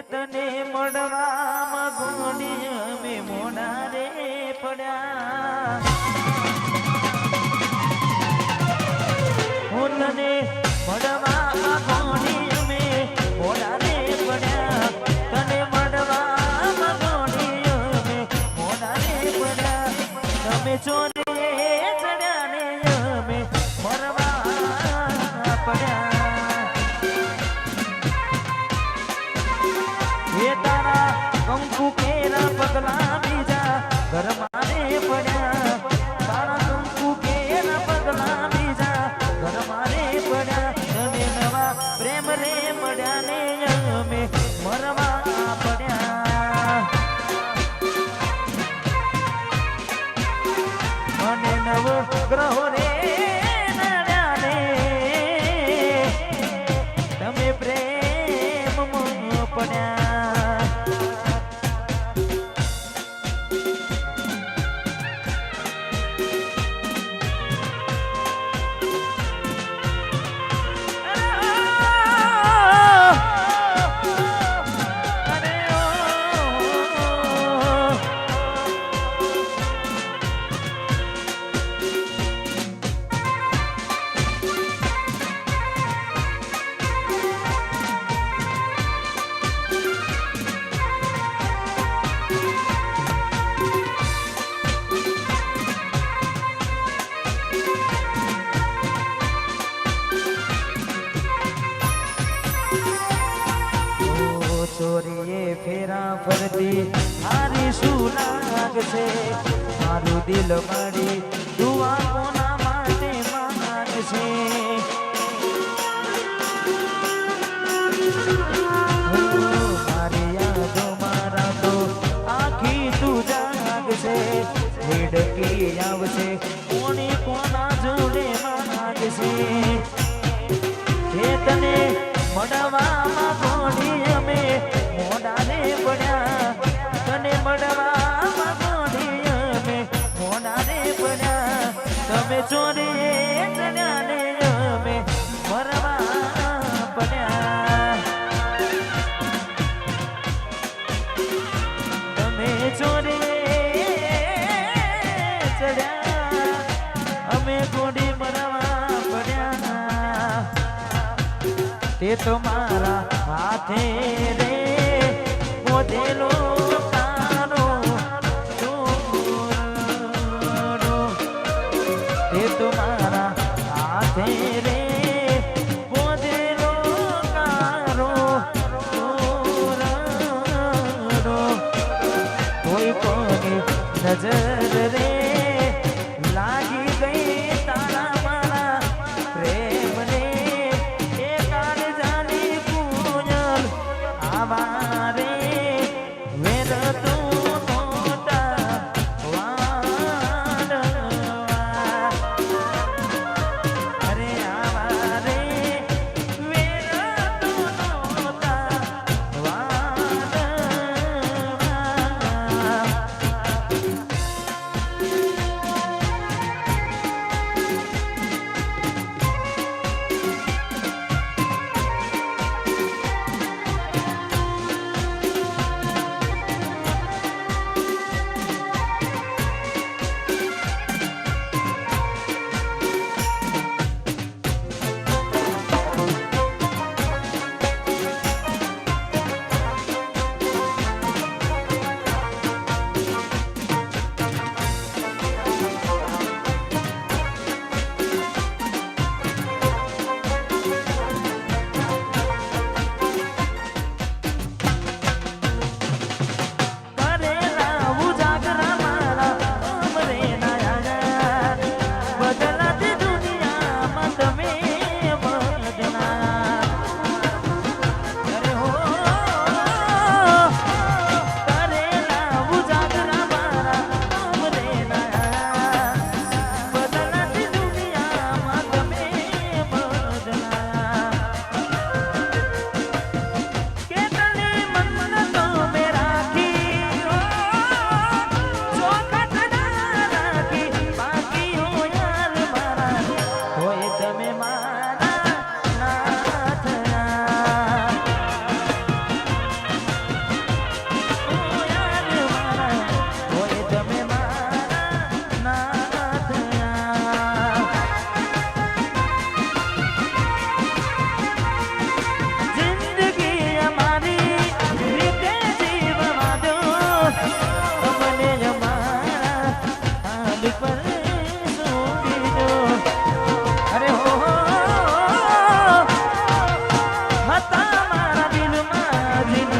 તને મળવામાં ગોડી અમે મોડા રે પડ્યા હું તને મળવામાં ગોડી અમે મોડા રે પડ્યા તને મળવામાં ગોડી અમે મોડા રે પડ્યા તમે ચોરી ચડ્યા ને અમે મરવા પડ્યા તારા કંકુ કેરા પગલા બીજા ઘરમાં રે પડ્યા તારા કંકુ કેરા પગલા બીજા ઘરમાં રે પડ્યા તમે નવા પ્રેમ રે મળ્યા ને અમે મરવા પડ્યા અને નવ ગ્રહો રે નડ્યા ને તમે પ્રેમ પડ્યા ચોરીએ ફેરા ફરતી હારી શું લાગશે મારું દિલ મારી દુઆ કોના માટે માંગશે મારી યાદો મારા તો આખી તું જાગશે હેડકી આવશે કોની કોના જોડે માંગશે તને મળવામાં ગોડી અમે મોડા રે પડ્યા તને મળવામાં ગોડી અમે મોડા રે પડ્યા તમે ચોરી ચડ્યા ને અમે મરવા પડ્યા તમે ચોરી ચડ્યા અમે ગોડી મરવા પડ્યા તે તો મારા હાથે રે મોઢેલો તારો ચોરો તે તો મારા હાથે રે મોઢેલો તારો ચોરો કોઈ કોની નજર રે લાગી ગઈ તારા મારા પ્રેમને આવારે વેર તું નોતા વાડવા અરે આવારે વેર તું નોતા વાડવા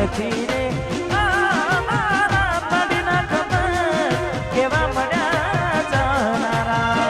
નથી રે મારા પડીના ખબર કેવા મળ્યા જાનારા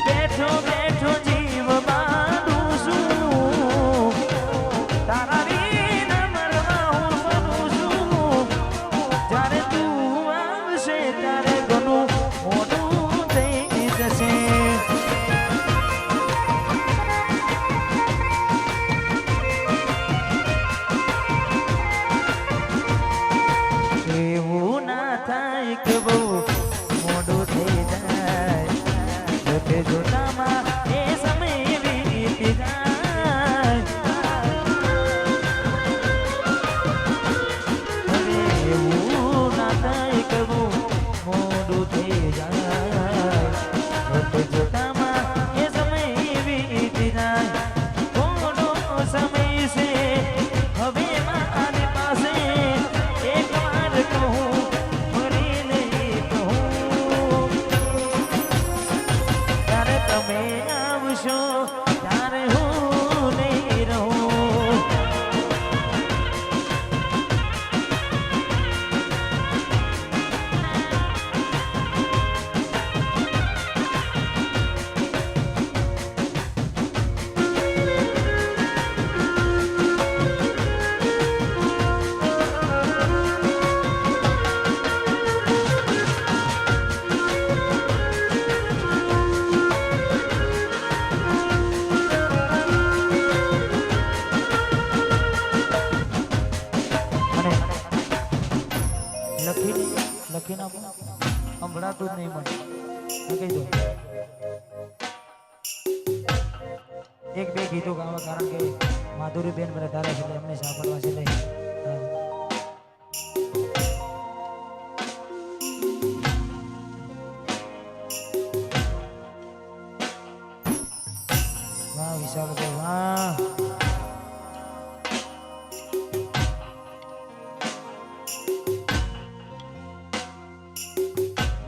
બેઠો બેઠો જીવ બાંધું છું તારા વિના મરવા હું બનું છું જ્યારે તું આવશે ત્યારે ઘણું મોટું થઈ જશે એવું ના થાય કે બહુ મોડું થઈ જાય જોતે જોતામાં એ સમય વીતી જાય હવે એવું ના થાય કે બહુ મોડું થઈ જાય જોતે જોતામાં એ સમય વીતી જાય થોડો સમય છે હવે મારી પાસે એક વાર કહું ફરી નહીં કહું ત્યારે તમે આવશો ત્યારે હું નહીં રહું લખીને આપો સંભળાતું જ નહીં મને કહી દો એક બે ગીતો ગાવા કારણ કે માધુરીબેન મને ધારે છે એમને સાંભળવા છે લઈ વાહ વિશાલભાઈ વાહ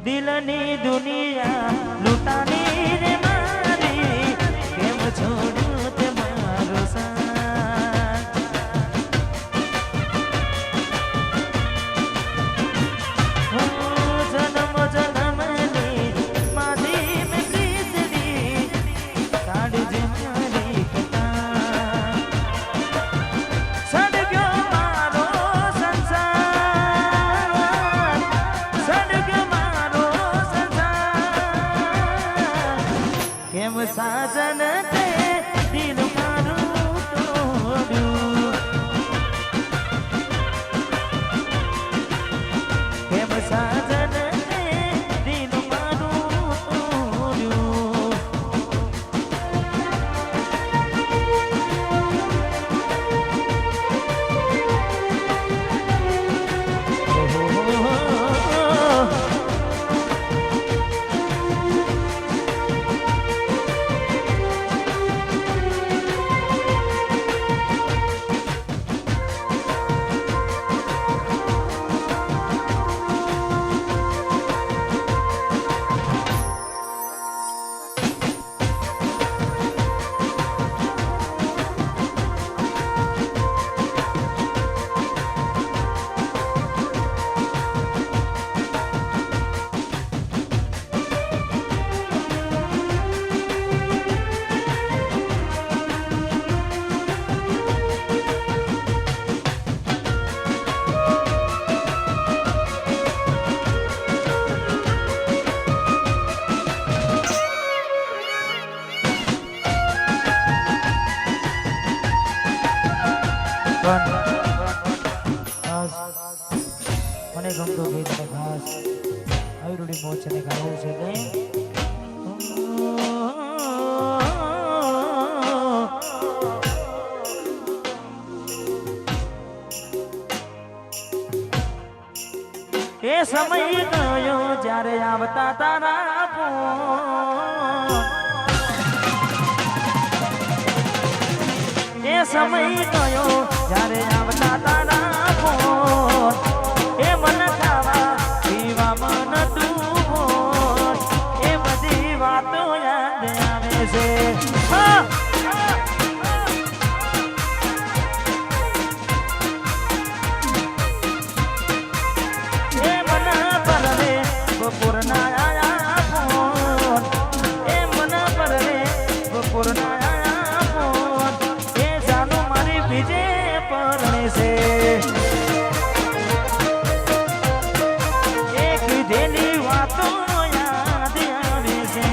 દિલની દુનિયા લૂંટાની રે મારી કેમ છોડ્યું તે મારો સાથ હો જન્મ જન્મની મારી મેં પ્રીતડી કાઢજે મારી કટા સડગ્યો મારો સંસાર સડગ્યો કેમ સાજન તે દિલ મારું તોડ્યું કેમ સાજન તે દિલ મારું તોડ્યું મને ગમતો ગીત ખાસ આવી રૂડી મોજ છે ગાવું છે એ સમય ગયો જ્યારે આવતા તારા ફોન એ સમય ગયો જ્યારે આવતા તારા ફોન એ મન ખાવા પીવા મન તું ફોન એ બધી વાતો યાદ આવે છે છે એક કીધેલી વાતો યાદ આવે છે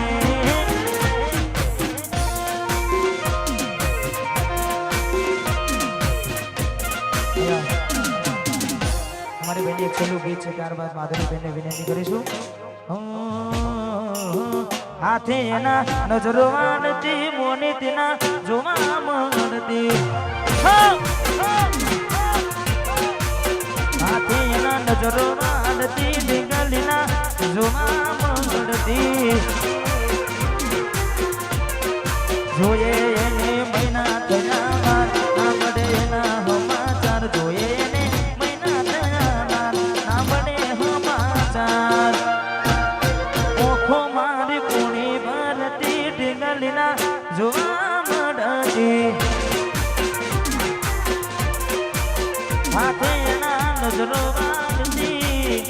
हमारे बहन एक छेलू गीत है ત્યારબાદ માધુરી બેનને વિનંતી કરીશું હાથે એના નજરો વાળતી મોને તેના જોવા મળતી હાથે એના નજરો વાળતી ડીંગલીના જોવા મળતી જોઈએ એને મહિના થયા બાદ ના મળે એના સમાચાર જોઈએ એને મહિના થયા બાદ ના મળે સમાચાર ઓખો મારી પૂણી ભરતી ઢીંગલીના જોવા મળતી હાથે એના નજરો વાળતી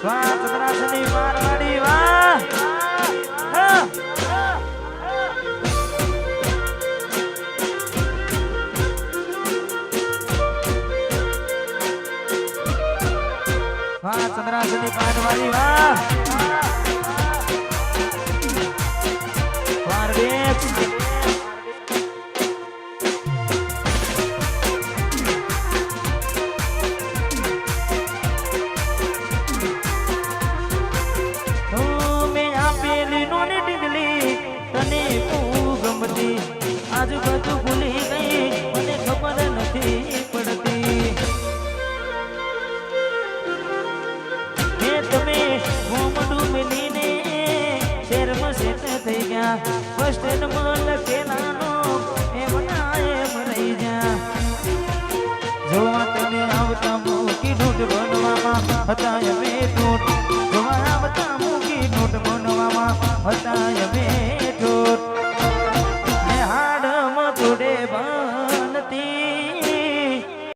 વાહ ચંદ્રાસની મારવાડી વાહ વાહ ચંદ્રાસની પાટવાળી વાહ વારવેક આજુ બધું ભૂલી ગઈ મને ખબર નથી પડતી એ તમે મોમડું મિલીને શેરમાં સેટ થઈ ગયા બસ સ્ટેન્ડમાં લખેલાનો એમ ના એમ રહી જા જોવા તને આવતા મૂકી નોટ બનવામાં હતા અમે ઠોઠ જોવા આવતા મૂકી નોટ બનવામાં હતા અમે ઠોઠ જોડે